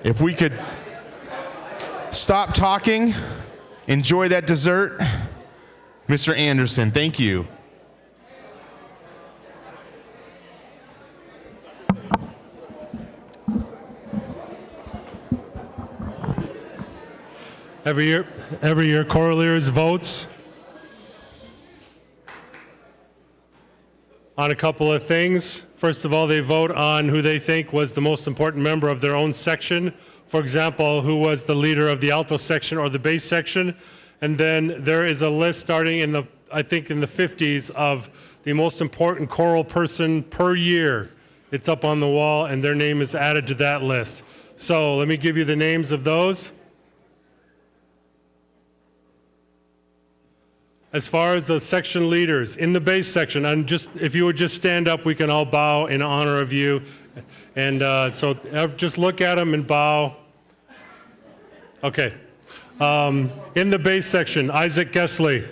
If we could stop talking, enjoy that dessert. Mr. Anderson, thank you. Every year, Coraliers votes on a couple of things. First of all, they vote on who they think was the most important member of their own section. For example, who was the leader of the alto section or the bass section. And then there is a list starting in I think in the 50s of the most important choral person per year. It's up on the wall and their name is added to that list. So let me give you the names of those. As far as the section leaders, in the bass section, if you would just stand up, we can all bow in honor of you. And so just look at them and bow. Okay. In the bass section, Isaac Gessley.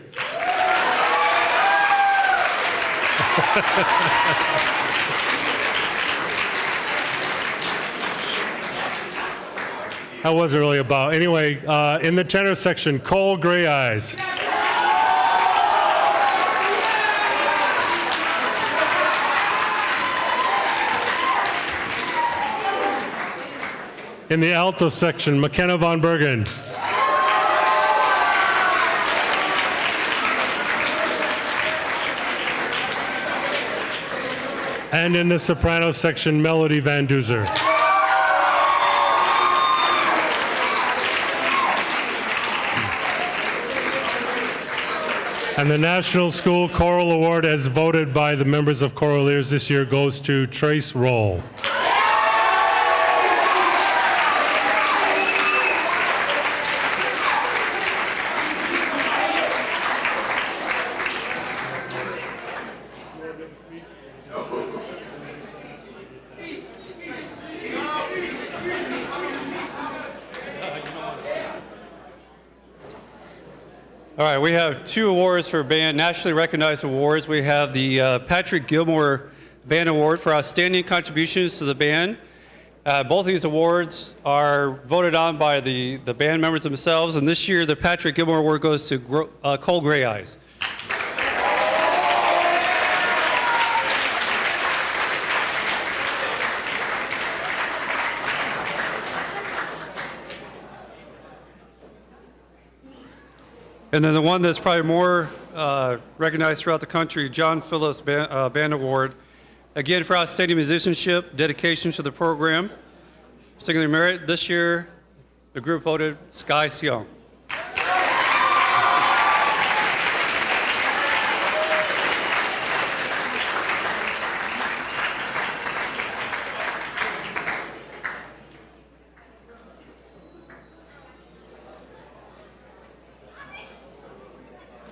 That wasn't really a bow. Anyway, in the tenor section, Cole Gray Eyes. In the alto section, McKenna Von Bergen. And in the soprano section, Melody Van Duzer. And the National School Choral Award, as voted by the members of Coraliers this year, goes to Trace Roll. All right, we have 2 awards for band, nationally recognized awards. We have the Patrick Gilmore Band Award for outstanding contributions to the band. Both of these awards are voted on by the band members themselves, and this year the Patrick Gilmore Award goes to Cole Gray Eyes. And then the one that's probably more recognized throughout the country, John Phillips Band Award. Again, for outstanding musicianship, dedication to the program. Particularly merit, this year, the group voted Sky Seong.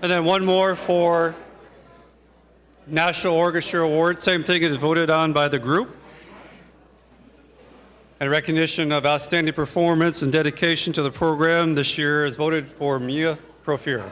And then one more for National Orchestra Award. Same thing, it is voted on by the group. And recognition of outstanding performance and dedication to the program this year is voted for Mia Profira.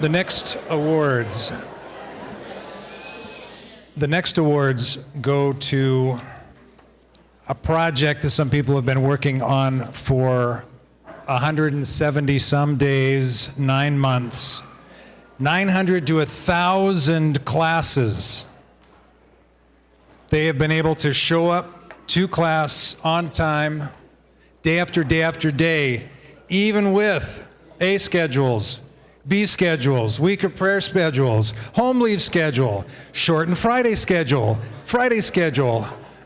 The next awards go to a project that some people have been working on for 170 some days, 9 months, 900 to 1,000 classes. They have been able to show up to class on time, day after day after day, even with A schedules, B schedules, week of prayer schedules, home leave schedule, shortened Friday schedule,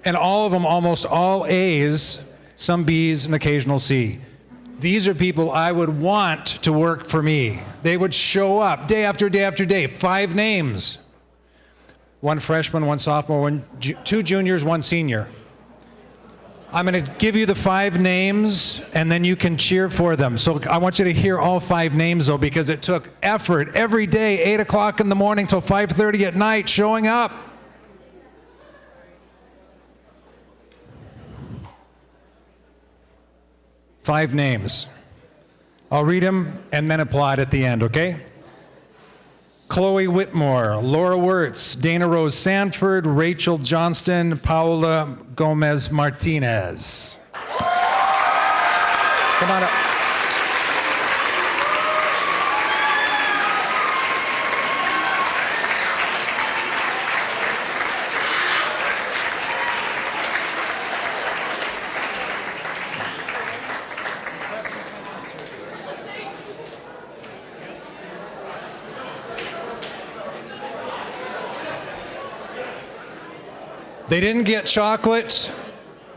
and all of them almost all A's, some B's, and occasional C. These are people I would want to work for me. They would show up day after day after day. 5 names. 1 freshman, 1 sophomore, 2 juniors, 1 senior. I'm going to give you the 5 names, and then you can cheer for them. So I want you to hear all 5 names, though, because it took effort every day, 8 o'clock in the morning till 5:30 at night, showing up. Five names. I'll read them and then applaud at the end, okay? Chloe Whitmore, Laura Wirtz, Dana Rose Sanford, Rachel Johnston, Paola Gomez Martinez. Come on up. They didn't get chocolate.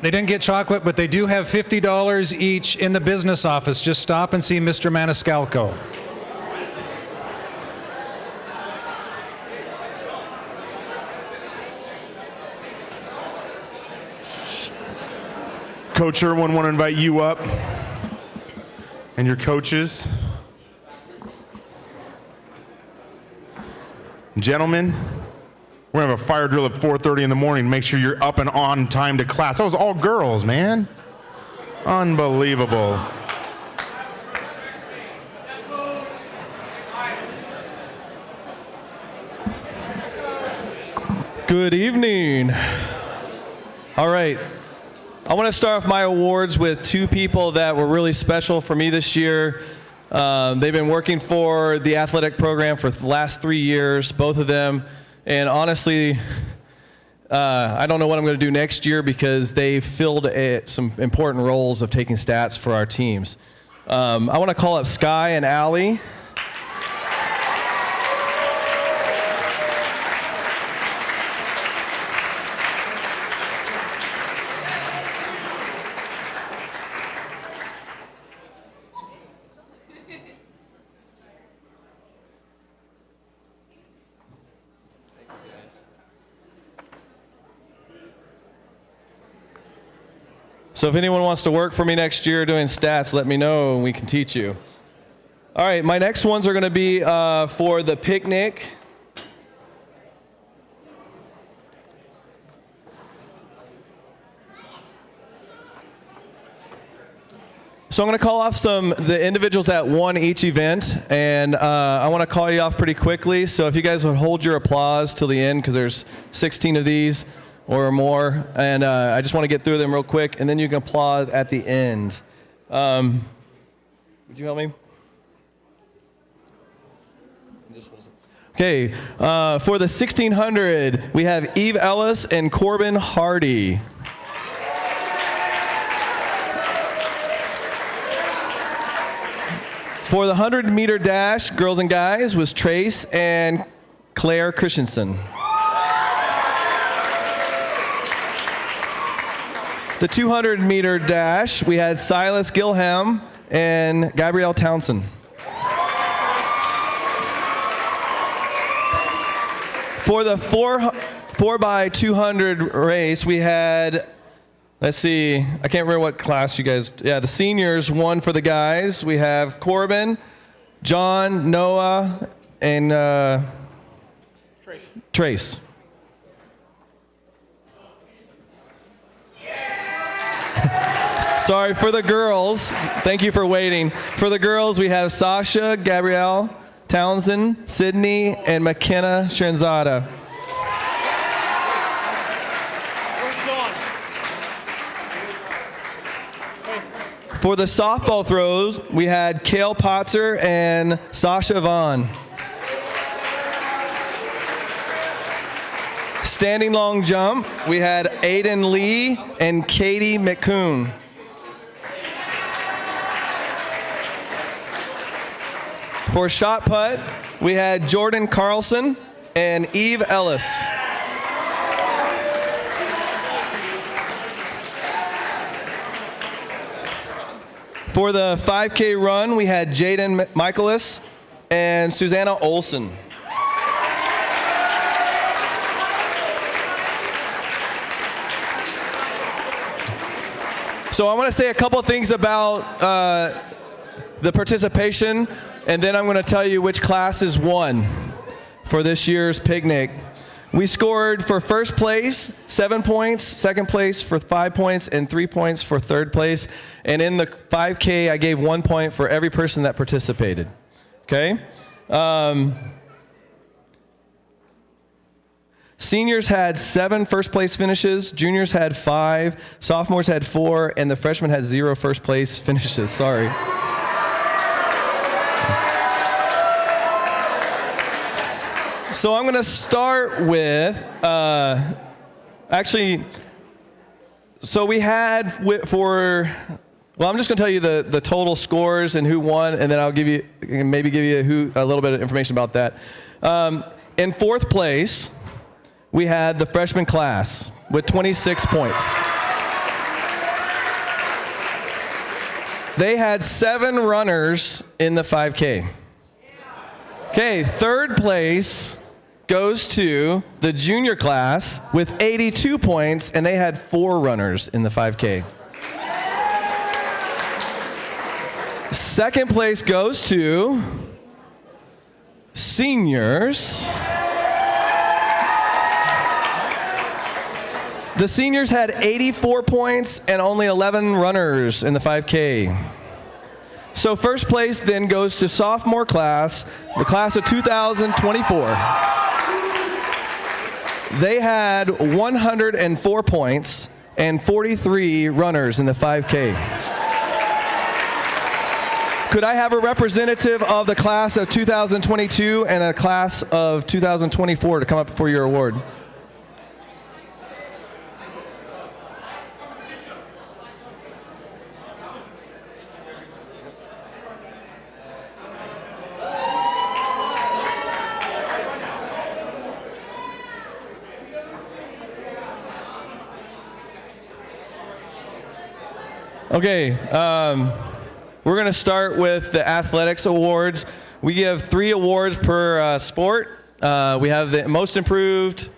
They didn't get chocolate, but they do have $50 each in the business office. Just stop and see Mr. Maniscalco. Coach Irwin, want to invite you up and your coaches. Gentlemen, we're going to have a fire drill at 4:30 in the morning. Make sure you're up and on time to class. That was all girls, man. Unbelievable. Good evening. All right. I want to start off my awards with 2 people that were really special for me this year. They've been working for the athletic program for the last 3 years, both of them. And honestly, I don't know what I'm going to do next year because they filled some important roles of taking stats for our teams. I want to call up Sky and Allie. So if anyone wants to work for me next year doing stats, let me know and we can teach you. All right, my next ones are going to be for the picnic. So I'm going to call off the individuals that won each event, and I want to call you off pretty quickly. So if you guys would hold your applause till the end, because there's 16 of these or more, and I just want to get through them real quick, and then you can applaud at the end. Would you help me? Okay, for the 1600, we have Eve Ellis and Corbin Hardy. For the 100-meter dash, girls and guys, was Trace and Claire Christensen. The 200-meter dash, we had Silas Gilham and Gabrielle Townsend. For the 4x200 race, we had, let's see, I can't remember what class you guys, yeah, the seniors won for the guys. We have Corbin, John, Noah, and Trace. Sorry, for the girls, thank you for waiting. For the girls, we have Sasha, Gabrielle Townsend, Sydney, and McKenna Shenzada. For the softball throws, we had Kale Potzer and Sasha Vaughn. Standing long jump, we had Aiden Lee and Katie McCoon. For shot put, we had Jordan Carlson and Eve Ellis. For the 5K run, we had Jaden Michaelis and Susanna Olson. So I want to say a couple things about the participation, and then I'm going to tell you which classes won for this year's picnic. We scored for first place 7 points, second place for 5 points, and 3 points for third place. And in the 5K, I gave 1 point for every person that participated. Okay? Seniors had 7 first place finishes, juniors had 5, sophomores had 4, and the freshmen had 0 first place finishes. Sorry. So I'm going to start with, so we had well, I'm just going to tell you the total scores and who won, and then I'll maybe give you a little bit of information about that. In 4th place, we had the freshman class with 26 points. They had 7 runners in the 5K. Okay, 3rd place goes to the junior class with 82 points, and they had 4 runners in the 5K. 2nd place goes to seniors. The seniors had 84 points and only 11 runners in the 5K. So first place then goes to sophomore class, the class of 2024. They had 104 points and 43 runners in the 5K. Could I have a representative of the class of 2022 and a class of 2024 to come up for your award? Okay, we're going to start with the athletics awards. We give 3 awards per sport. We have the most improved,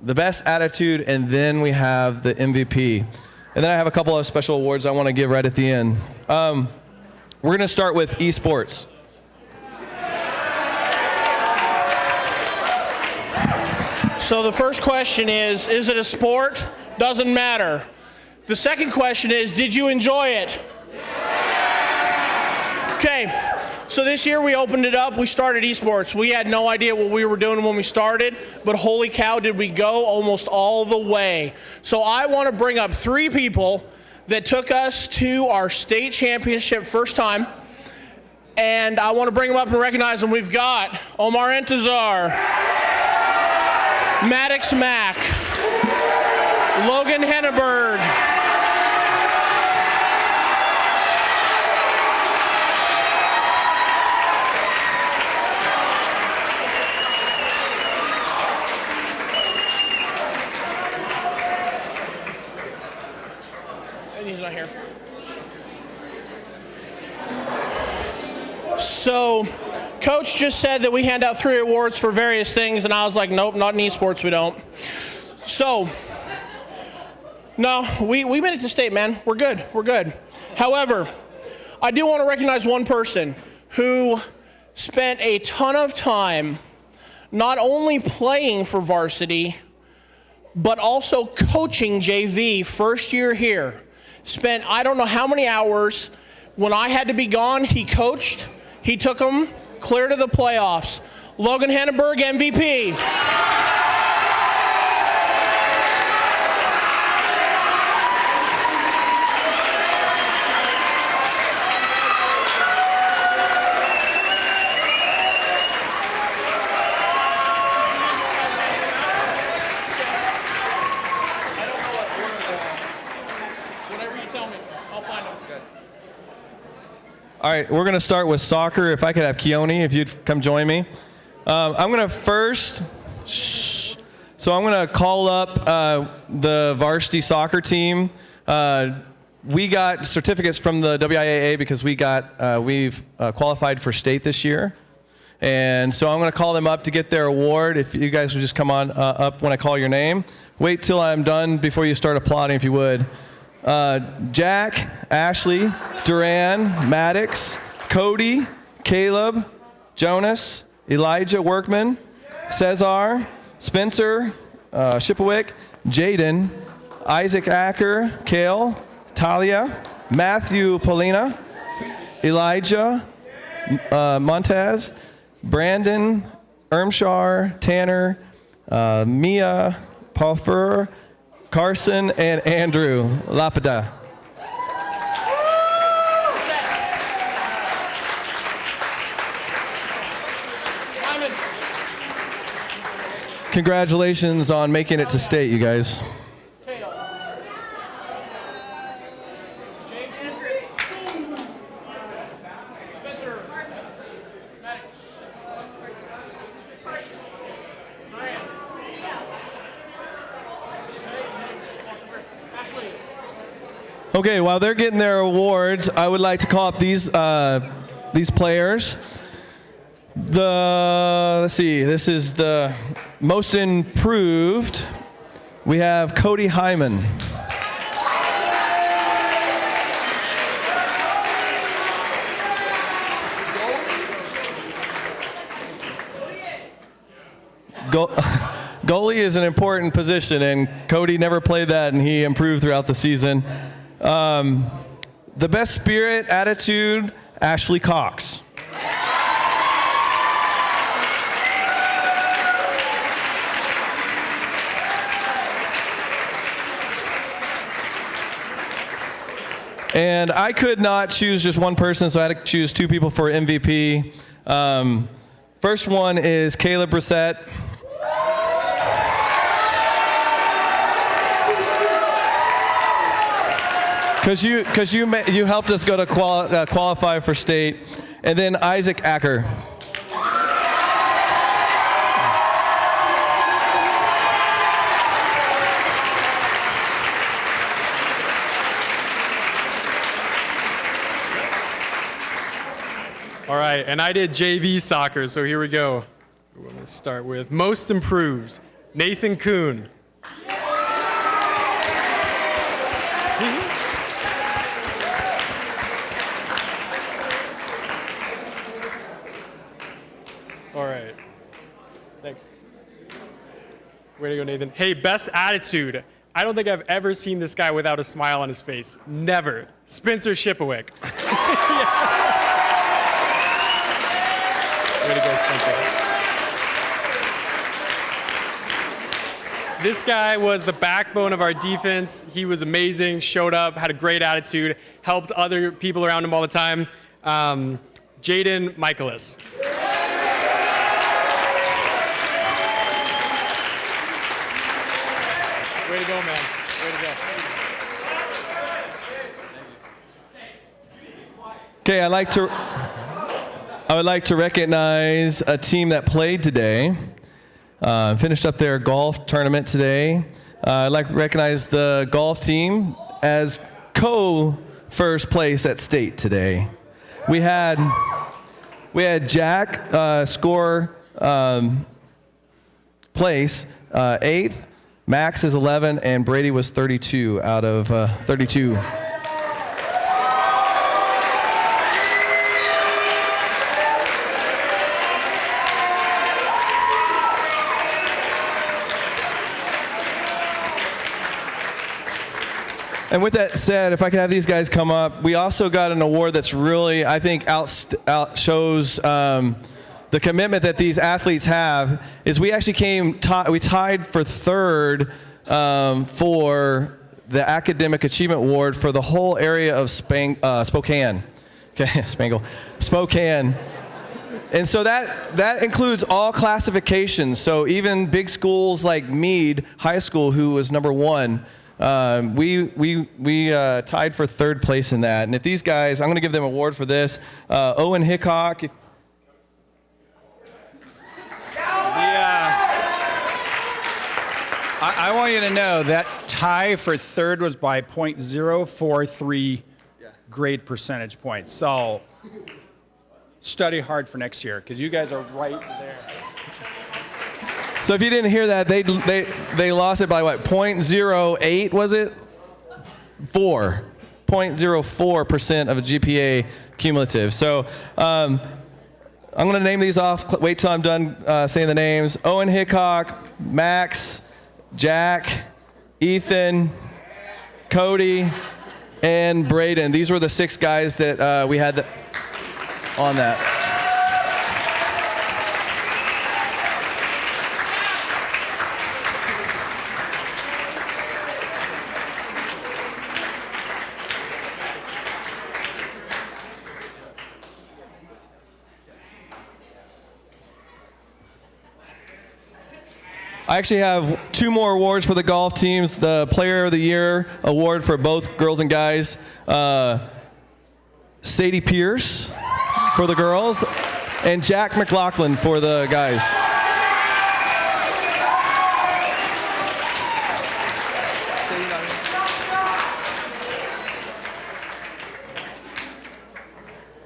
the best attitude, and then we have the MVP. And then I have a couple of special awards I want to give right at the end. We're going to start with esports. So the first question is it a sport? Doesn't matter. The second question is, did you enjoy it? Okay, so this year we opened it up. We started esports. We had no idea what we were doing when we started, but holy cow, did we go almost all the way. So I want to bring up 3 people that took us to our state championship first time, and I want to bring them up and recognize them. We've got Omar Entazar, Maddox Mack, Logan Henneberg, he's not here. So, Coach just said that we hand out 3 awards for various things, and I was like, nope, not in esports, we don't. So, no, we made it to state, man. We're good, we're good. However, I do want to recognize one person who spent a ton of time not only playing for Varsity, but also coaching JV first year here. Spent I don't know how many hours. When I had to be gone, he coached. He took them clear to the playoffs. Logan Henneberg, MVP. All right, we're going to start with soccer. If I could have Keone, if you'd come join me. I'm going to first, so I'm going to call up the varsity soccer team. We got certificates from the WIAA because we've qualified for state this year. And so I'm going to call them up to get their award. If you guys would just come on up when I call your name. Wait till I'm done before you start applauding, if you would. Jack, Ashley, Duran, Maddox, Cody, Caleb, Jonas, Elijah Workman, Cesar, Spencer, Shipowick, Jaden, Isaac Acker, Kale, Talia, Matthew Polina, Elijah, Montez, Brandon, Ermshar, Tanner, Mia, Puffer, Carson, and Andrew Lapida. Congratulations on making it to state, you guys. Okay, while they're getting their awards, I would like to call up these players. Let's see, this is the most improved. We have Cody Hyman. Goalie is an important position, and Cody never played that, and he improved throughout the season. The best spirit, attitude, Ashley Cox. And I could not choose just one person, so I had to choose two people for MVP. First one is Caleb Brissett. Because you helped us go to qualify for state. And then Isaac Acker. All right, and I did JV soccer, so here we go. I'm going to start with most improved, Nathan Kuhn. All right, thanks. Way to go, Nathan. Hey, best attitude. I don't think I've ever seen this guy without a smile on his face. Never. Spencer Shipowick. Way to go, Spencer. This guy was the backbone of our defense. He was amazing, showed up, had a great attitude, helped other people around him all the time. Jaden Michaelis. Way to go, man. Way to go. Okay, I would like to recognize a team that played today, finished up their golf tournament today. I'd like to recognize the golf team as co-first place at state today. We had Jack score place 8th, Max is 11, and Brady was 32 out of 32. And with that said, if I could have these guys come up, we also got an award that's really, I think, shows the commitment that these athletes have. Is we actually we tied for 3rd for the Academic Achievement Award for the whole area of Spokane. Okay, Spokane. And so that includes all classifications. So even big schools like Meade High School, who was #1, We tied for third place in that. And if these guys, I'm going to give them an award for this. Owen Hickok. I want you to know that tie for third was by .043 grade percentage points. So study hard for next year because you guys are right there. So if you didn't hear that, they lost it by what, 0.08 was it? 0.04% of a GPA cumulative. So I'm going to name these off. Wait till I'm done saying the names. Owen Hickok, Max, Jack, Ethan, Cody, and Braden. These were the 6 guys that we had on that. I actually have 2 more awards for the golf teams. The Player of the Year award for both girls and guys. Sadie Pierce for the girls, and Jack McLaughlin for the guys.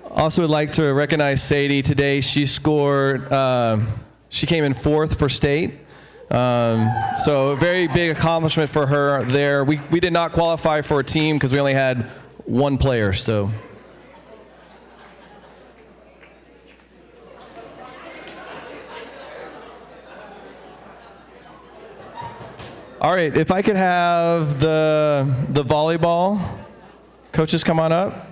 Also would like to recognize Sadie today. She scored, she came in 4th for state. So a very big accomplishment for her there. We did not qualify for a team because we only had 1 player. So. All right, if I could have the volleyball coaches come on up.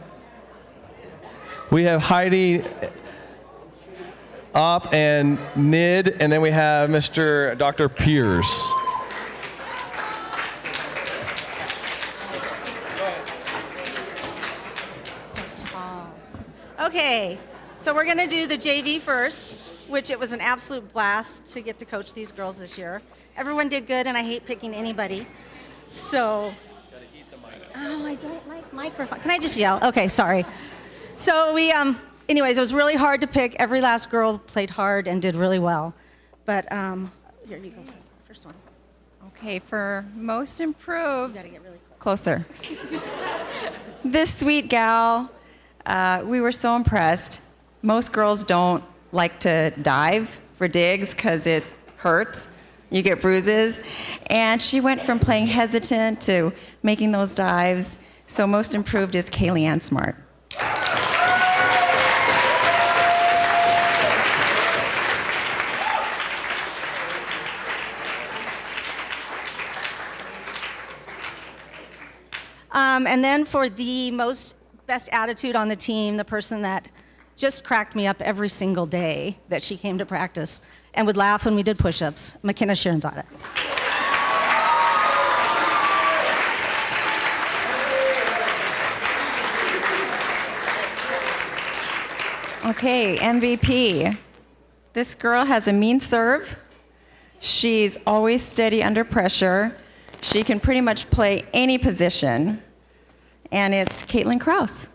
We have Heidi up and Nid, and then we have Dr. Pierce. So tall. Okay, so we're gonna do the JV first, which it was an absolute blast to get to coach these girls this year. Everyone did good, and I hate picking anybody. So, oh, I don't like microphone. Can I just yell? Okay, sorry. So anyways, it was really hard to pick. Every last girl played hard and did really well. But here you go, first one. Okay, for most improved, You gotta get really closer. This sweet gal, we were so impressed. Most girls don't like to dive for digs because it hurts. You get bruises. And she went from playing hesitant to making those dives. So most improved is Kaylee Ann Smart. And then for the best attitude on the team, the person that just cracked me up every single day that she came to practice and would laugh when we did push-ups, McKenna Sharonzada. Okay, MVP. This girl has a mean serve. She's always steady under pressure. She can pretty much play any position. And it's Caitlin Krause.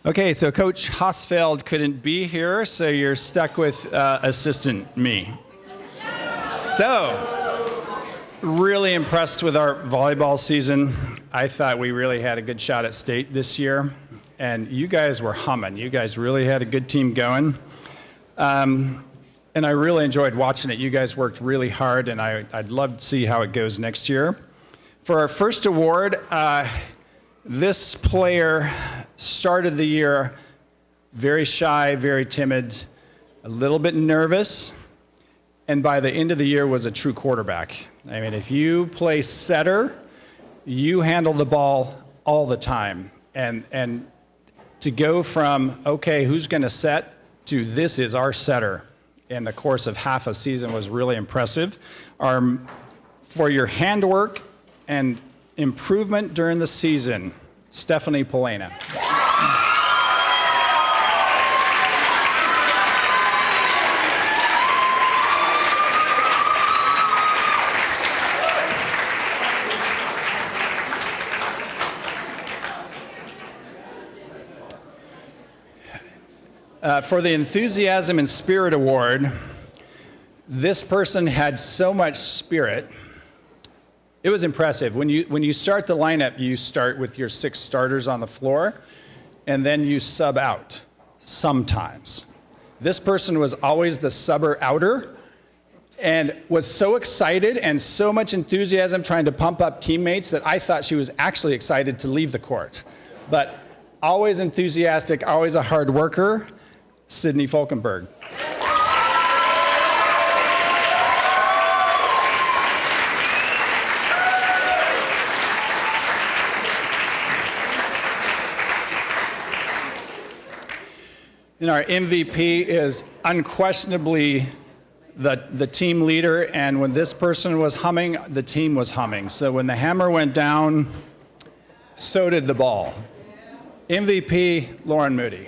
Okay, so Coach Hosfeld couldn't be here, so you're stuck with assistant me. So, really impressed with our volleyball season. I thought we really had a good shot at state this year, and you guys were humming. You guys really had a good team going. And I really enjoyed watching it. You guys worked really hard, and I'd love to see how it goes next year. For our first award, this player started the year very shy, very timid, a little bit nervous, and by the end of the year was a true quarterback. I mean, if you play setter, you handle the ball all the time. And to go from, okay, who's going to set, to this is our setter in the course of half a season was really impressive. For your handwork and improvement during the season, Stephanie Polena. For the Enthusiasm and Spirit Award, this person had so much spirit. It was impressive. When you start the lineup, you start with your 6 starters on the floor, and then you sub out sometimes. This person was always the subber outer and was so excited and so much enthusiasm trying to pump up teammates that I thought she was actually excited to leave the court. But always enthusiastic, always a hard worker, Sydney Falkenberg. And our MVP is unquestionably the team leader, and when this person was humming, the team was humming. So when the hammer went down, so did the ball. MVP, Lauren Moody.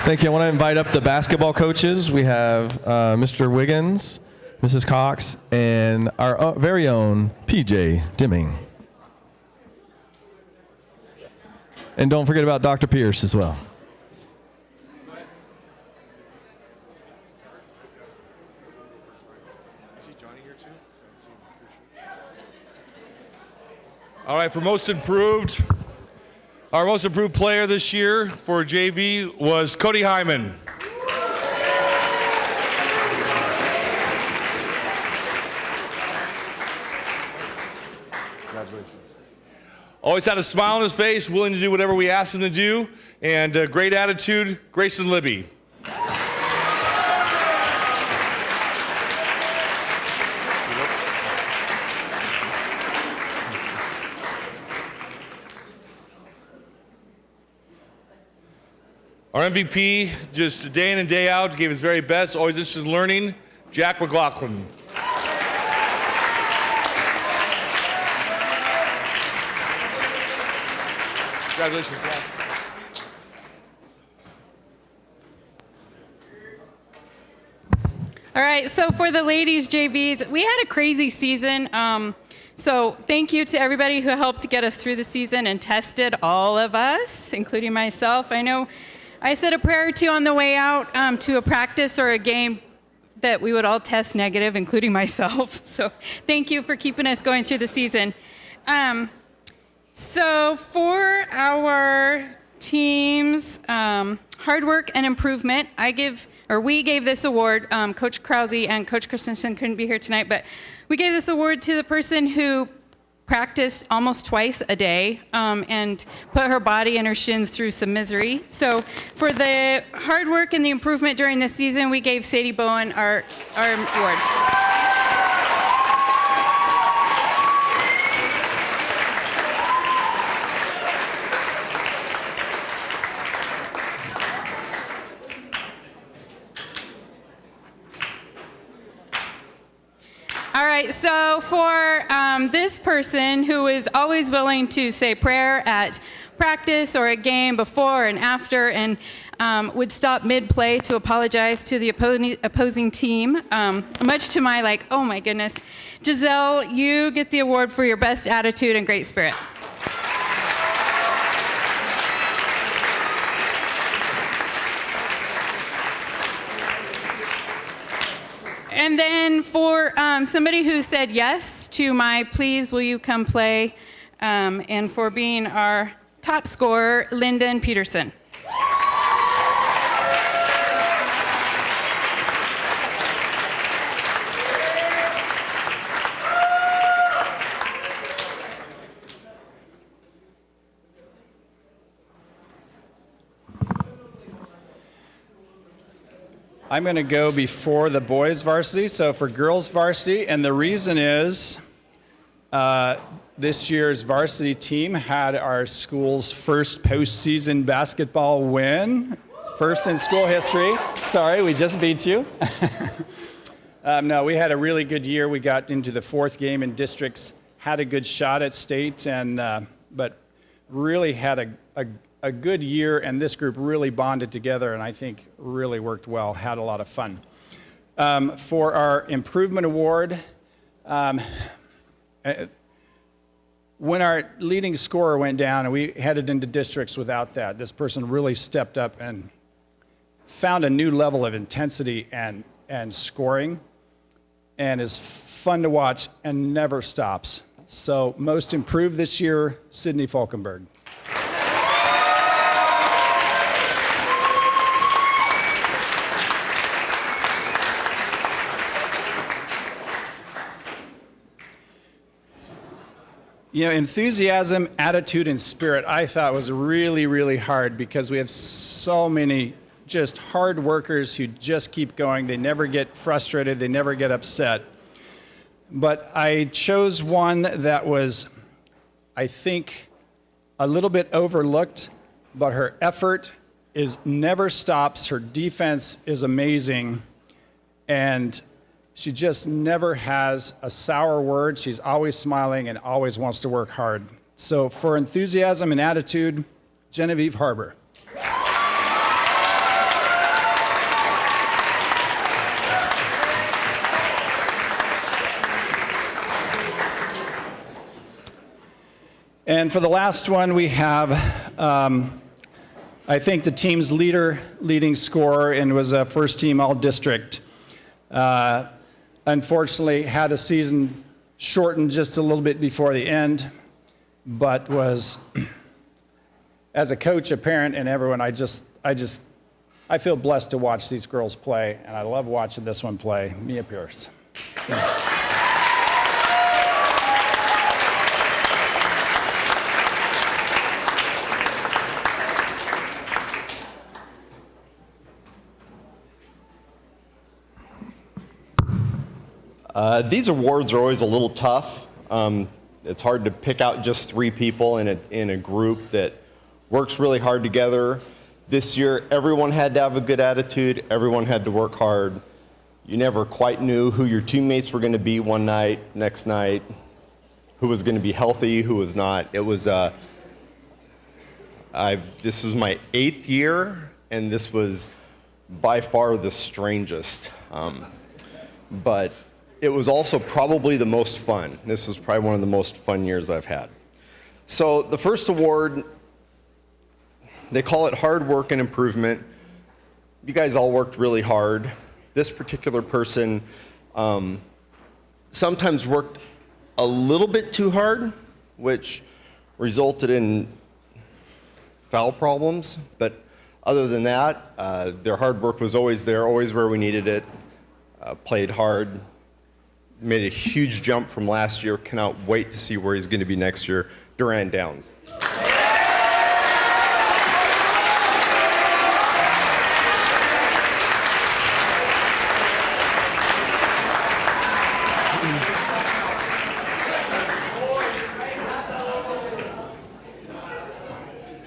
Thank you. I want to invite up the basketball coaches. We have Mr. Wiggins, Mrs. Cox, and our very own PJ Dimming. And don't forget about Dr. Pierce as well. All right, for most improved, our most improved player this year for JV was Cody Hyman. Congratulations. Always had a smile on his face, willing to do whatever we asked him to do, and great attitude, Grayson Libby. Our MVP, just day in and day out, gave his very best, always interested in learning, Jack McLaughlin. Congratulations, Jack. All right, so for the ladies JVs, we had a crazy season. So thank you to everybody who helped get us through the season and tested all of us, including myself. I know I said a prayer or two on the way out to a practice or a game that we would all test negative, including myself. So thank you for keeping us going through the season. So for our team's hard work and improvement, we gave this award. Coach Krause and Coach Christensen couldn't be here tonight, but we gave this award to the person who practiced almost twice a day and put her body and her shins through some misery. So for the hard work and the improvement during this season, we gave Sadie Bowen our award. All right, so for this person who is always willing to say prayer at practice or a game before and after and would stop mid-play to apologize to the opposing team, much to my oh my goodness, Giselle, you get the award for your best attitude and great spirit. And then for somebody who said yes to my please, will you come play, and for being our top scorer, Lyndon Peterson. I'm going to go before the boys varsity, so for girls varsity, and the reason is this year's varsity team had our school's first postseason basketball win First in school history. Sorry, we just beat you. No, we had a really good year. We got into the 4th game in districts, had a good shot at state, and but really had a good year, and this group really bonded together, and I think really worked well, had a lot of fun. For our improvement award, when our leading scorer went down and we headed into districts without that, this person really stepped up and found a new level of intensity and scoring, and is fun to watch and never stops. So most improved this year, Sydney Falkenberg. You know, enthusiasm, attitude, and spirit, I thought was really, really hard because we have so many just hard workers who just keep going. They never get frustrated. They never get upset. But I chose one that was, I think, a little bit overlooked, but her effort never stops. Her defense is amazing. And she just never has a sour word. She's always smiling and always wants to work hard. So for enthusiasm and attitude, Genevieve Harbor. And for the last one, we have, I think, the team's leading scorer, and was a first team all-district. Unfortunately, had a season shortened just a little bit before the end, but was, as a coach, a parent, and everyone, I feel blessed to watch these girls play, and I love watching this one play, Mia Pierce. Yeah. These awards are always a little tough. It's hard to pick out just 3 people in a group that works really hard together. This year, everyone had to have a good attitude. Everyone had to work hard. You never quite knew who your teammates were going to be one night, next night, who was going to be healthy, who was not. It was, this was my 8th year, and this was by far the strangest. But it was also probably the most fun. This was probably one of the most fun years I've had. So the first award, they call it hard work and improvement. You guys all worked really hard. This particular person sometimes worked a little bit too hard, which resulted in foul problems. But other than that, their hard work was always there, always where we needed it. Played hard. Made a huge jump from last year. Cannot wait to see where he's going to be next year. Durant Downs.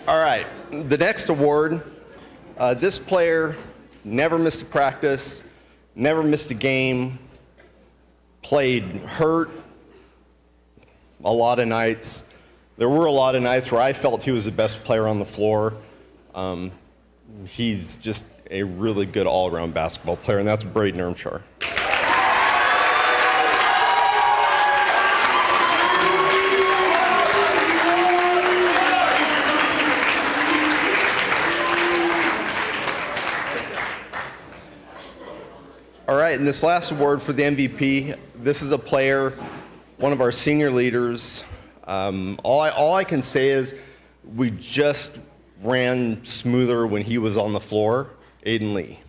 All right, the next award, this player never missed a practice, never missed a game, played hurt a lot of nights. There were a lot of nights where I felt he was the best player on the floor. He's just a really good all-around basketball player, and that's Braden Ermshar. All right, and this last award for the MVP, this is a player, one of our senior leaders. All I can say is we just ran smoother when he was on the floor, Aiden Lee.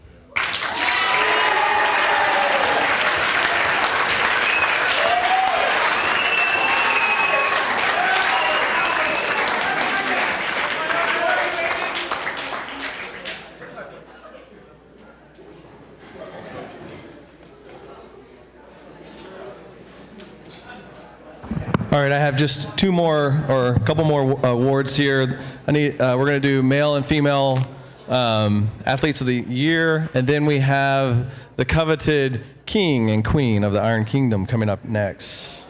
All right, I have just 2 more or a couple more awards here. We're going to do male and female Athletes of the Year, and then we have the coveted King and Queen of the Iron Kingdom coming up next.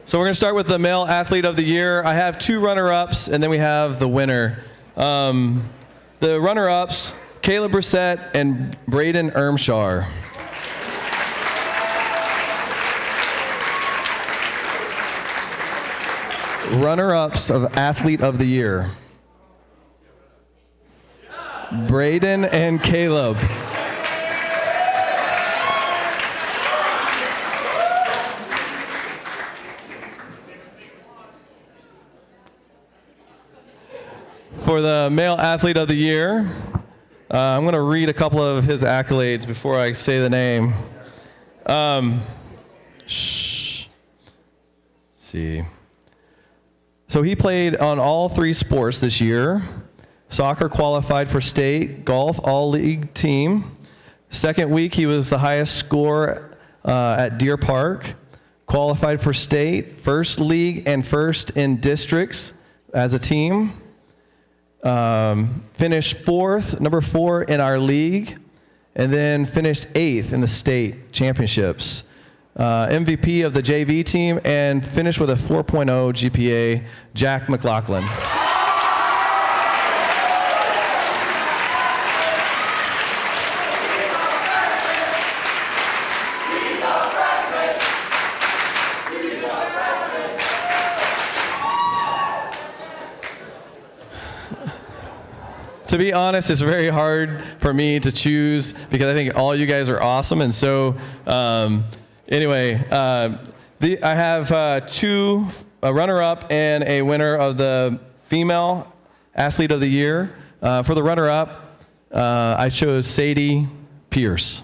So we're going to start with the Male Athlete of the Year. I have 2 runner-ups, and then we have the winner. The runner-ups, Caleb Brissett and Braden Ermshar. Runner-ups of Athlete of the Year. Braden and Caleb. For the Male Athlete of the Year, I'm going to read a couple of his accolades before I say the name. Let's see. So he played on all 3 sports this year. Soccer qualified for state, golf all-league team. Second week, he was the highest score at Deer Park. Qualified for state, first league and first in districts as a team. Finished number 4 in our league, and then finished 8th in the state championships. MVP of the JV team, and finished with a 4.0 GPA, Jack McLaughlin. To be honest, it's very hard for me to choose because I think all you guys are awesome. And so, anyway, I have 2, a runner-up and a winner of the Female Athlete of the Year. For the runner-up, I chose Sadie Pierce.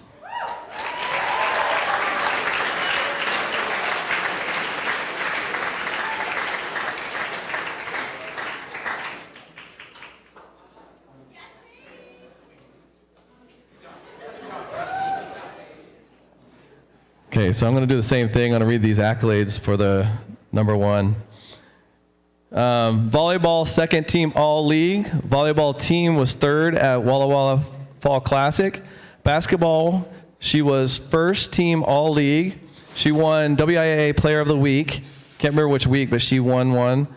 Okay, so I'm going to do the same thing. I'm going to read these accolades for the number 1. Volleyball, 2nd team all-league. Volleyball team was 3rd at Walla Walla Fall Classic. Basketball, she was 1st team all-league. She won WIAA Player of the Week. Can't remember which week, but she won one.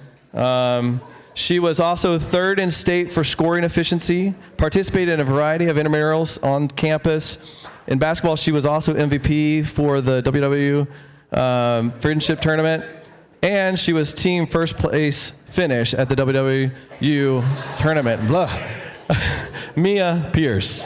She was also 3rd in state for scoring efficiency. Participated in a variety of intramurals on campus. In basketball, she was also MVP for the WW Friendship Tournament, and she was team first place finish at the WWU Tournament. Blah. Mia Pierce.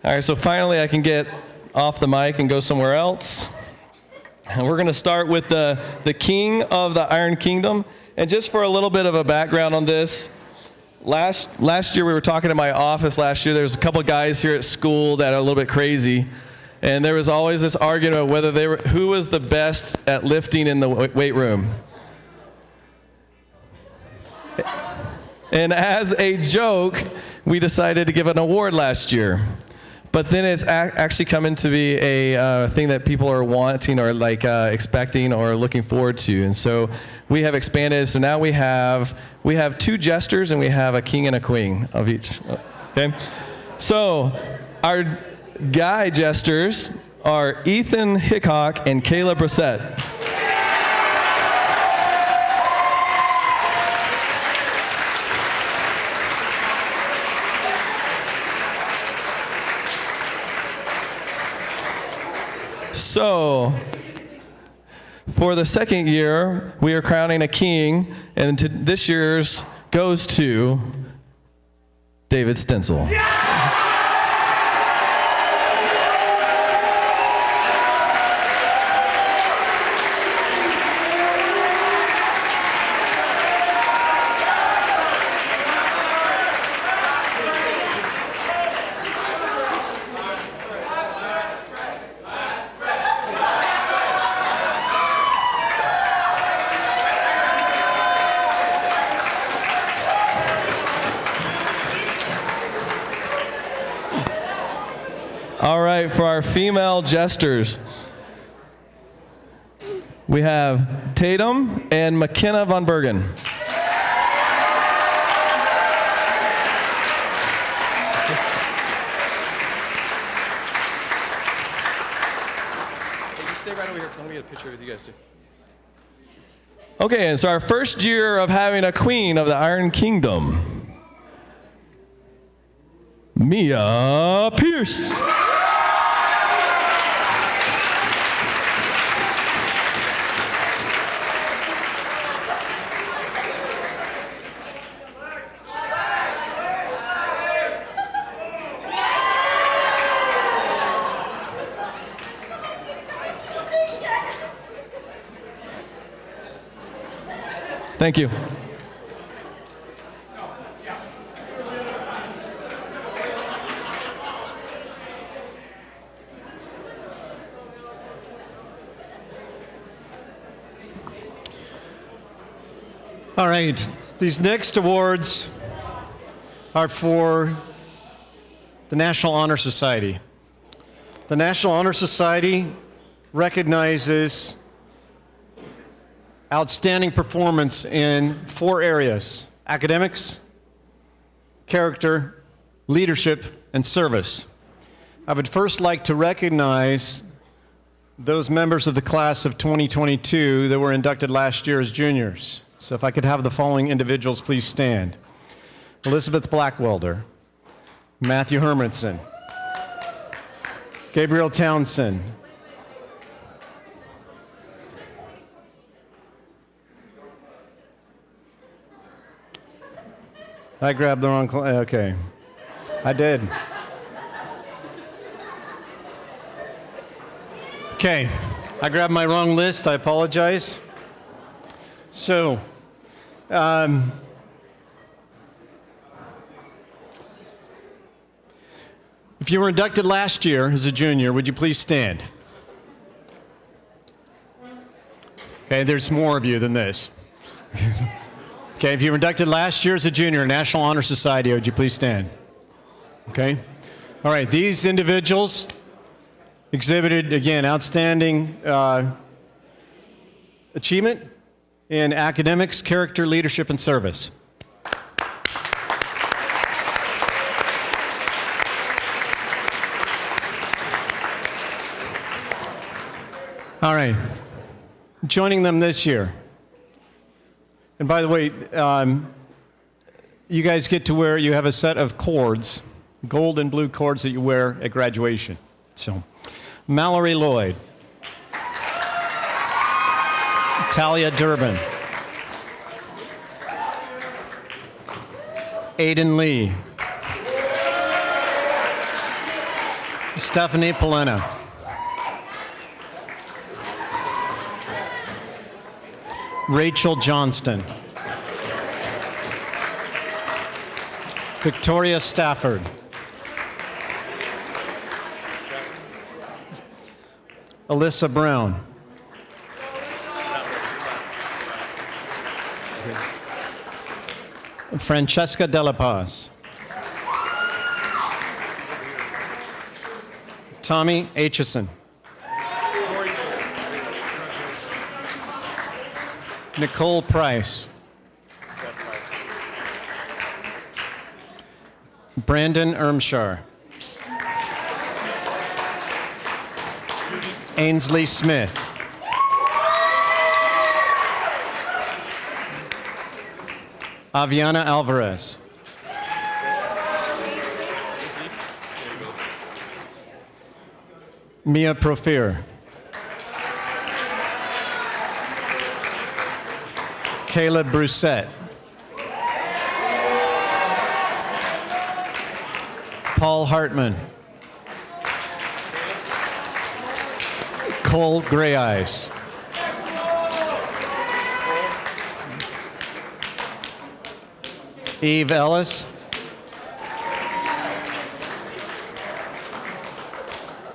All right, so finally I can get off the mic and go somewhere else. And we're going to start with the King of the Iron Kingdom. And just for a little bit of a background on this, last year we were talking in my office last year. There was a couple guys here at school that are a little bit crazy. And there was always this argument of whether who was the best at lifting in the weight room. And as a joke, we decided to give an award last year. But then it's actually coming to be a thing that people are wanting or like expecting or looking forward to. And so we have expanded. So now we have 2 jesters and we have a king and a queen of each. Okay. So our guy jesters are Ethan Hickok and Caleb Brissett. So, for the second year, we are crowning a king, and this year's goes to David Stencil. right, for our female jesters, we have Tatum and McKenna Von Bergen. Stay right over here because I'm going to get a picture with you guys too. Okay, and so our first year of having a queen of the Iron Kingdom, Mia Pierce. Thank you. All right, these next awards are for the National Honor Society. The National Honor Society recognizes outstanding performance in 4 areas: academics, character, leadership, and service. I would first like to recognize those members of the class of 2022 that were inducted last year as juniors. So if I could have the following individuals please stand. Elizabeth Blackwelder, Matthew Hermanson, Gabriel Townsend, I grabbed the wrong, okay. I did. Okay, I grabbed my wrong list, I apologize. So, if you were inducted last year as a junior, would you please stand? Okay, there's more of you than this. Okay, if you were inducted last year as a junior in National Honor Society, would you please stand? Okay. All right, these individuals exhibited, again, outstanding achievement in academics, character, leadership, and service. All right, joining them this year. And by the way, you guys get to wear, you have a set of cords, gold and blue cords that you wear at graduation. So, Mallory Lloyd, Talia Durbin, Aiden Lee, Stephanie Polena, Rachel Johnston, Victoria Stafford, Alyssa Brown, Francesca Della Paz, Tommy Aitchison, Nicole Price, Brandon Ermshar, Ainsley Smith, Aviana Alvarez, Mia Profir, Caleb Brusette, Paul Hartman, Cole Greyeyes, Eve Ellis,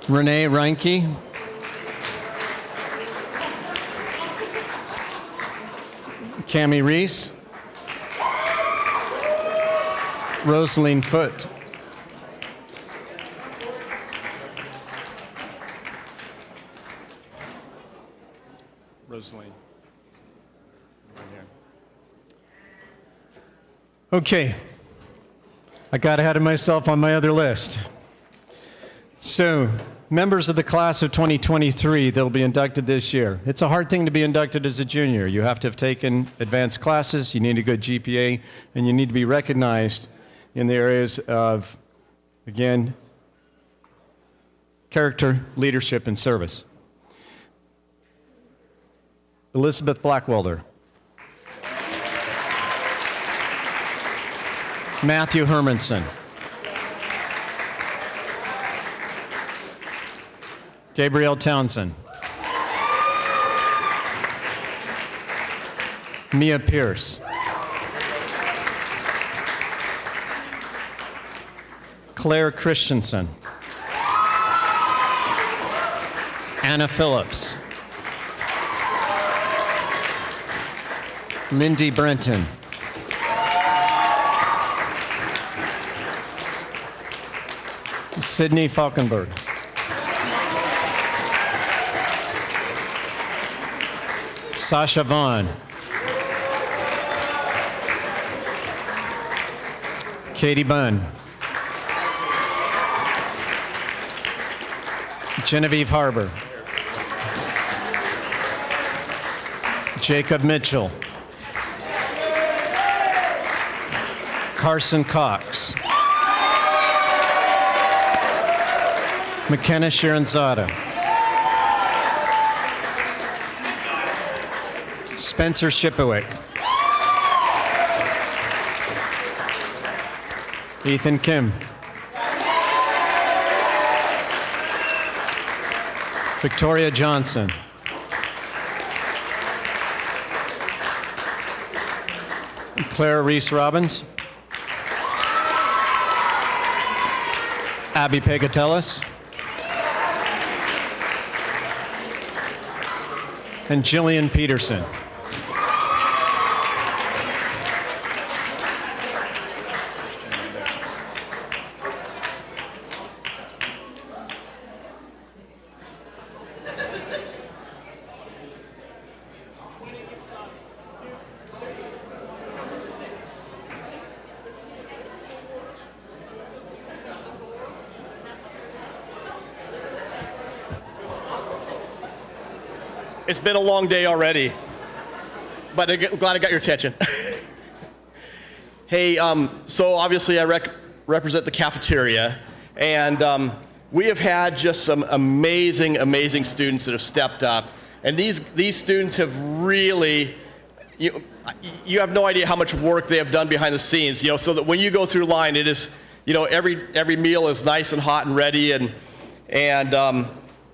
Renee Reinke, Cami Reese, Rosaline Foote, Okay. I got ahead of myself on my other list. So, members of the class of 2023 that will be inducted this year. It's a hard thing to be inducted as a junior. You have to have taken advanced classes, you need a good GPA, and you need to be recognized in the areas of, again, character, leadership, and service. Elizabeth Blackwelder. Matthew Hermanson. Gabrielle Townsend. Mia Pierce. Claire Christensen. Anna Phillips. Mindy Brenton. Sydney Falkenberg. Sasha Vaughn. Katie Bunn. Genevieve Harbor. Jacob Mitchell. Carson Cox. McKenna Sharonzada. Spencer Shipowick. Ethan Kim. Victoria Johnson. Clara Reese Robbins. Abby Pegatellis. And Jillian Peterson. It's been a long day already, but I'm glad I got your attention. Hey, so obviously I represent the cafeteria, and we have had just some amazing, amazing students that have stepped up, and these students have really, you have no idea how much work they have done behind the scenes, so that when you go through line, it is, every meal is nice and hot and ready, and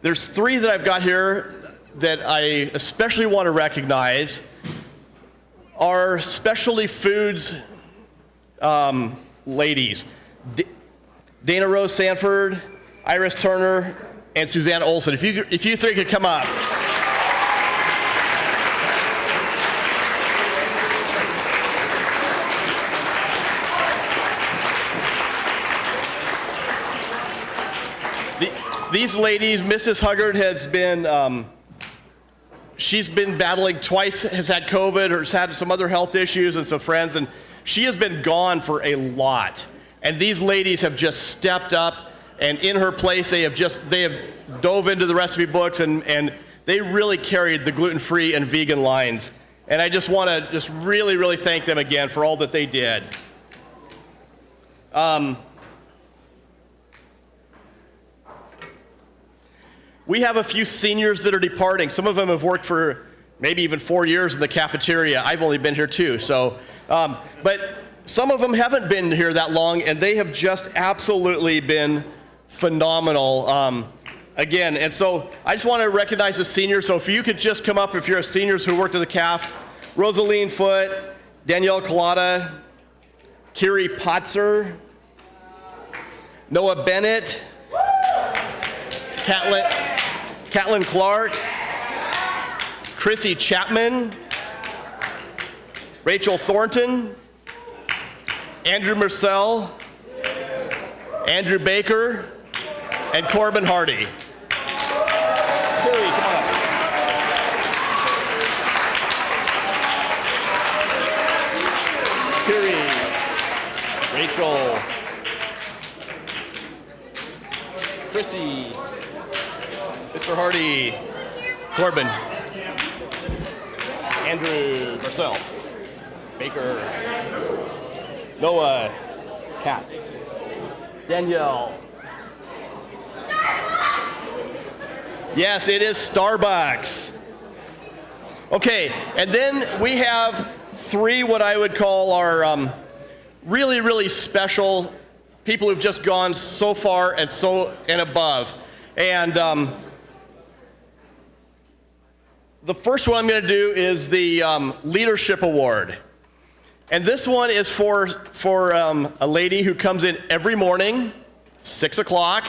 there's three that I've got here that I especially want to recognize. Our specialty foods ladies, Dana Rose Sanford, Iris Turner, and Suzanne Olson. If you three could come up. These ladies, Mrs. Huggard has been, she's been battling twice, has had COVID, or has had some other health issues and some friends, and she has been gone for a lot. And these ladies have just stepped up, and in her place, they have dove into the recipe books, and they really carried the gluten-free and vegan lines. And I just want to really, really thank them again for all that they did. We have a few seniors that are departing. Some of them have worked for maybe even 4 years in the cafeteria. I've only been here 2, so. But some of them haven't been here that long, and they have just absolutely been phenomenal. Again, and so I just want to recognize the seniors. So if you could just come up, if you're a seniors who worked at the CAF, Rosaline Foote, Danielle Collada, Kiri Potzer, Noah Bennett, Catlin Clark, Chrissy Chapman, Rachel Thornton, Andrew Marcel, Andrew Baker, and Corbin Hardy. Kiri, come on up. Kiri. Rachel. Chrissy. Mr. Hardy. Corbin. Andrew. Marcel. Baker. Noah. Kat. Danielle. Yes, it is Starbucks. Okay, and then we have 3 what I would call our really, really special people who've just gone so far and above. And the first one I'm going to do is the Leadership Award. And this one is for a lady who comes in every morning, 6 o'clock,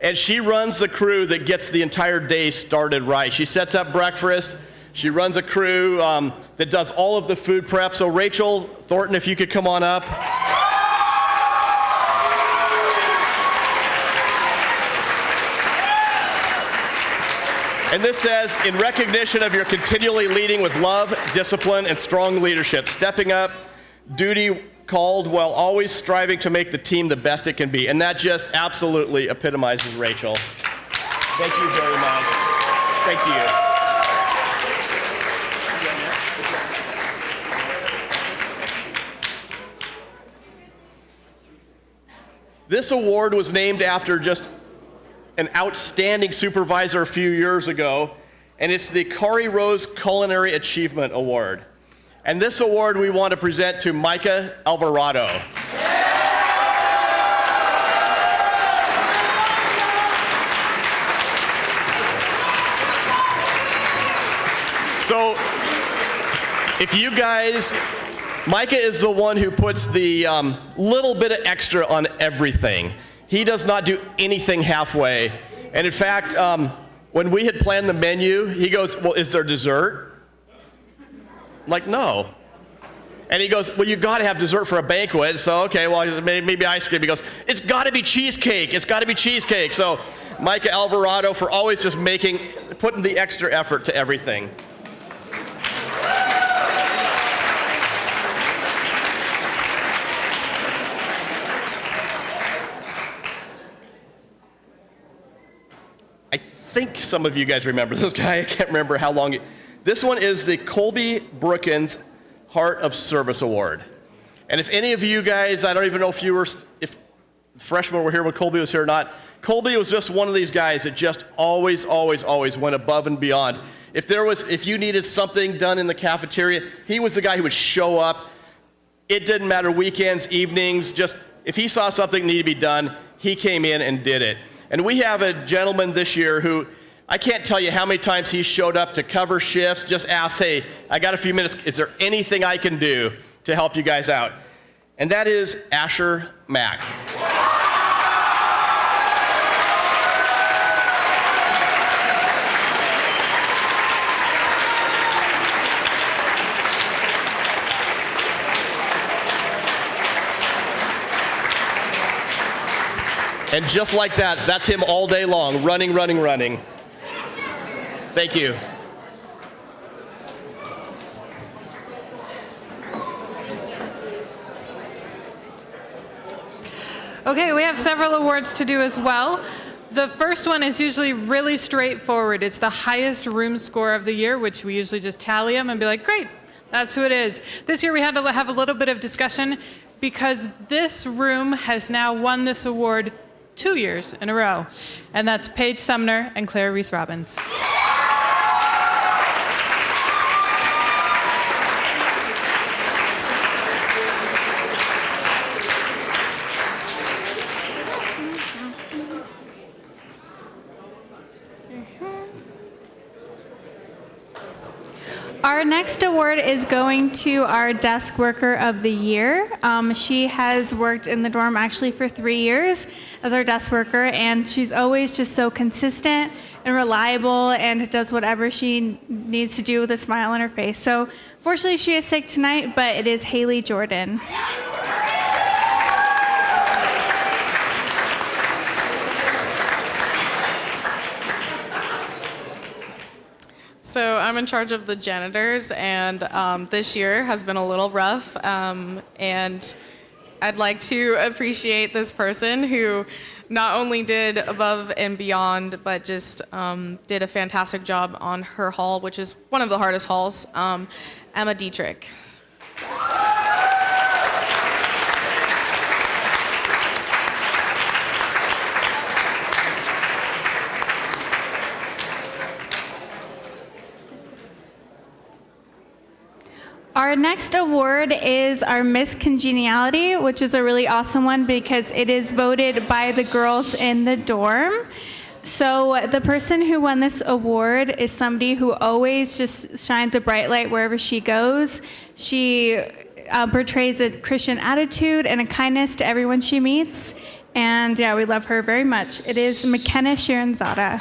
and she runs the crew that gets the entire day started right. She sets up breakfast. She runs a crew that does all of the food prep. So Rachel Thornton, if you could come on up. And this says, in recognition of your continually leading with love, discipline, and strong leadership, stepping up, duty called while always striving to make the team the best it can be. And that just absolutely epitomizes Rachel. Thank you very much. Thank you. This award was named after just an outstanding supervisor a few years ago, and it's the Kari Culinary Achievement Award. And this award we want to present to Micah Alvarado. So, if you guys, Micah is the one who puts the little bit of extra on everything. He does not do anything halfway. And in fact, when we had planned the menu, he goes, well, is there dessert? I'm like, no. And he goes, well, you got to have dessert for a banquet. So, okay, well, maybe ice cream. He goes, it's got to be cheesecake. It's got to be cheesecake. So, Micah Alvarado for always just putting the extra effort to everything. I think some of you guys remember this guy. I can't remember how long. This one is the Colby Brookins Heart of Service Award. And if any of you guys, I don't even know if freshmen were here when Colby was here or not, Colby was just one of these guys that just always went above and beyond. If you needed something done in the cafeteria, he was the guy who would show up. It didn't matter weekends, evenings, just if he saw something needed to be done, he came in and did it. And we have a gentleman this year who, I can't tell you how many times he showed up to cover shifts, just asked, hey, I got a few minutes, is there anything I can do to help you guys out? And that is Asher Mack. And just like that, that's him all day long, running. Thank you. Okay, we have several awards to do as well. The first one is usually really straightforward. It's the highest room score of the year, which we usually just tally them and be like, great, that's who it is. This year we had to have a little bit of discussion because this room has now won this award 2 years in a row, and that's Paige Sumner and Claire Reese-Robbins. Our next award is going to our Desk Worker of the Year. She has worked in the dorm actually for 3 years as our desk worker, and she's always just so consistent and reliable and does whatever she needs to do with a smile on her face. So fortunately she is sick tonight, but it is Haley Jordan. So I'm in charge of the janitors, and this year has been a little rough. And I'd like to appreciate this person who not only did above and beyond, but just did a fantastic job on her hall, which is one of the hardest halls, Emma Dietrich. Our next award is our Miss Congeniality, which is a really awesome one because it is voted by the girls in the dorm. So the person who won this award is somebody who always just shines a bright light wherever she goes. She portrays a Christian attitude and a kindness to everyone she meets. And yeah, we love her very much. It is McKenna Sharonzada.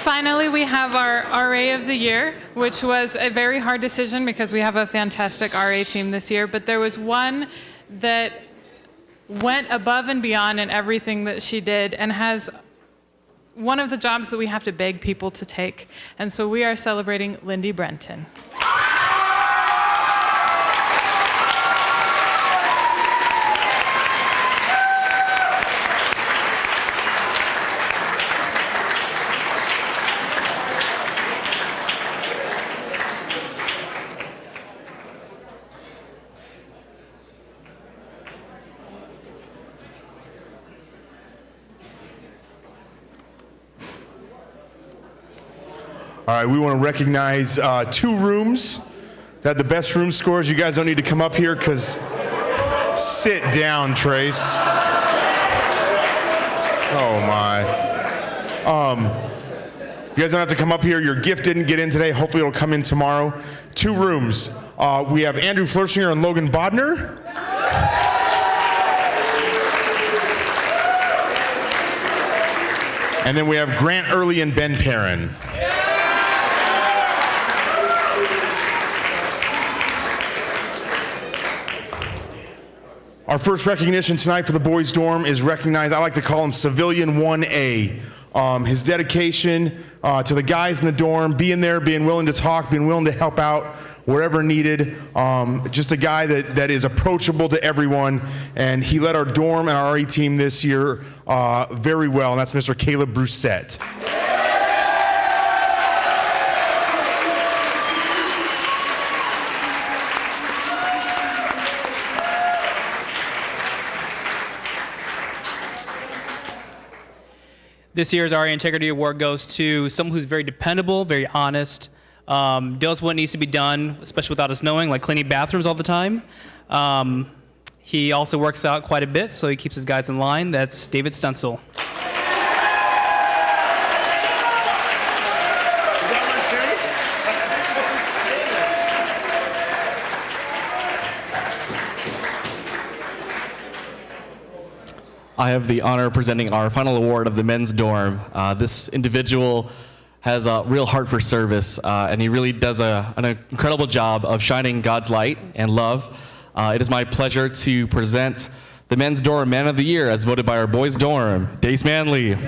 Finally, we have our RA of the Year, which was a very hard decision because we have a fantastic RA team this year, but there was one that went above and beyond in everything that she did and has one of the jobs that we have to beg people to take. And so we are celebrating Lindy Brenton. All right, we want to recognize 2 rooms that had the best room scores. You guys don't need to come up here because sit down, Trace. Oh my. You guys don't have to come up here. Your gift didn't get in today. Hopefully it'll come in tomorrow. 2 rooms. We have Andrew Flershinger and Logan Bodner. And then we have Grant Early and Ben Perrin. Our first recognition tonight for the boys' dorm is recognized, I like to call him Civilian 1A. His dedication to the guys in the dorm, being there, being willing to talk, being willing to help out wherever needed. Just a guy that is approachable to everyone, and he led our dorm and our RE team this year very well, and that's Mr. Caleb Brusette. This year's RA Integrity Award goes to someone who's very dependable, very honest, does what needs to be done, especially without us knowing, like cleaning bathrooms all the time. He also works out quite a bit, so he keeps his guys in line. That's David Stunsel. I have the honor of presenting our final award of the men's dorm. This individual has a real heart for service, and he really does an incredible job of shining God's light and love. It is my pleasure to present the men's dorm man of the year as voted by our boys dorm, Dace Manley.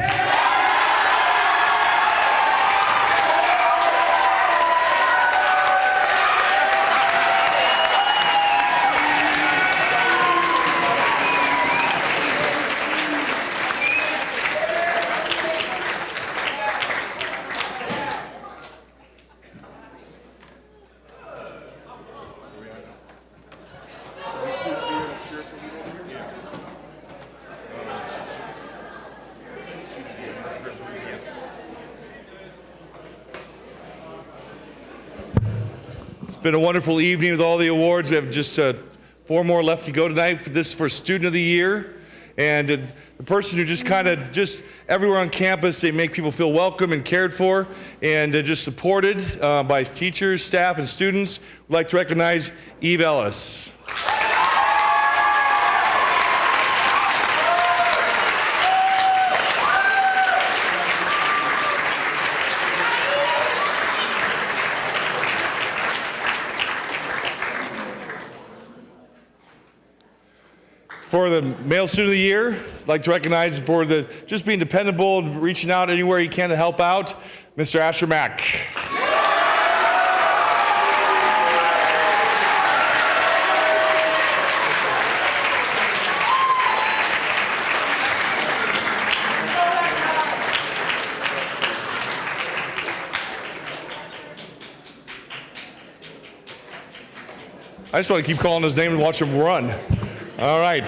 It's been a wonderful evening with all the awards. We have just 4 more left to go tonight. This for Student of the Year. And the person who just everywhere on campus, they make people feel welcome and cared for and just supported by teachers, staff, and students. We'd like to recognize Eve Ellis. For the Male Student of the Year, I'd like to recognize for just being dependable and reaching out anywhere he can to help out, Mr. Asher Mack. I just want to keep calling his name and watch him run. All right.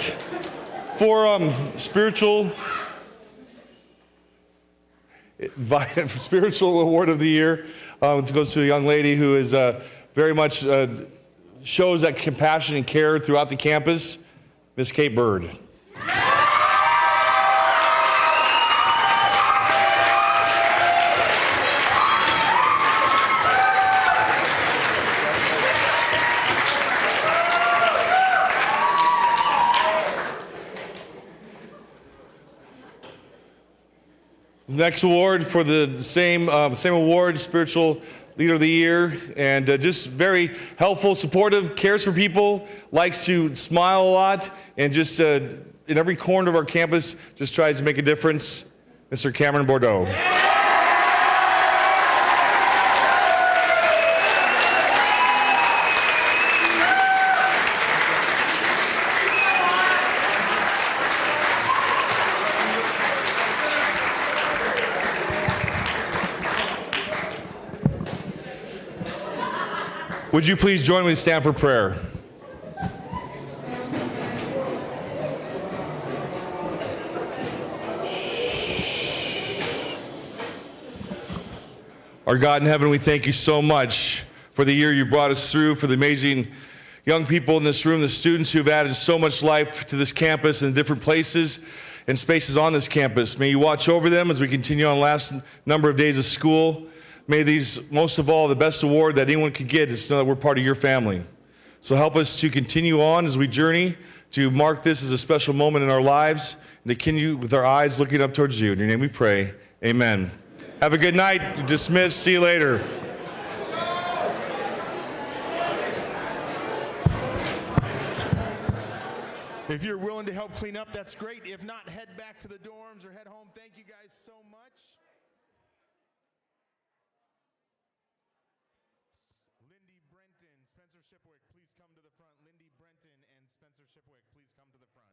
For spiritual award of the year, it goes to a young lady who is very much shows that compassion and care throughout the campus, Miss Kate Bird. Next award for the same award, Spiritual Leader of the Year, and just very helpful, supportive, cares for people, likes to smile a lot, and just in every corner of our campus just tries to make a difference, Mr. Cameron Bordeaux. Would you please join me to stand for prayer? Our God in heaven, we thank you so much for the year you brought us through, for the amazing young people in this room, the students who've added so much life to this campus and different places and spaces on this campus. May you watch over them as we continue on the last number of days of school. May these, most of all, the best award that anyone could get is to know that we're part of your family. So help us to continue on as we journey to mark this as a special moment in our lives and to continue with our eyes looking up towards you. In your name we pray, amen. Have a good night. Dismissed. See you later. If you're willing to help clean up, that's great. If not, head back to the dorms or head home. Thank you guys so much. Lindy Brenton, Spencer Shipwick, please come to the front. Lindy Brenton and Spencer Shipwick, please come to the front.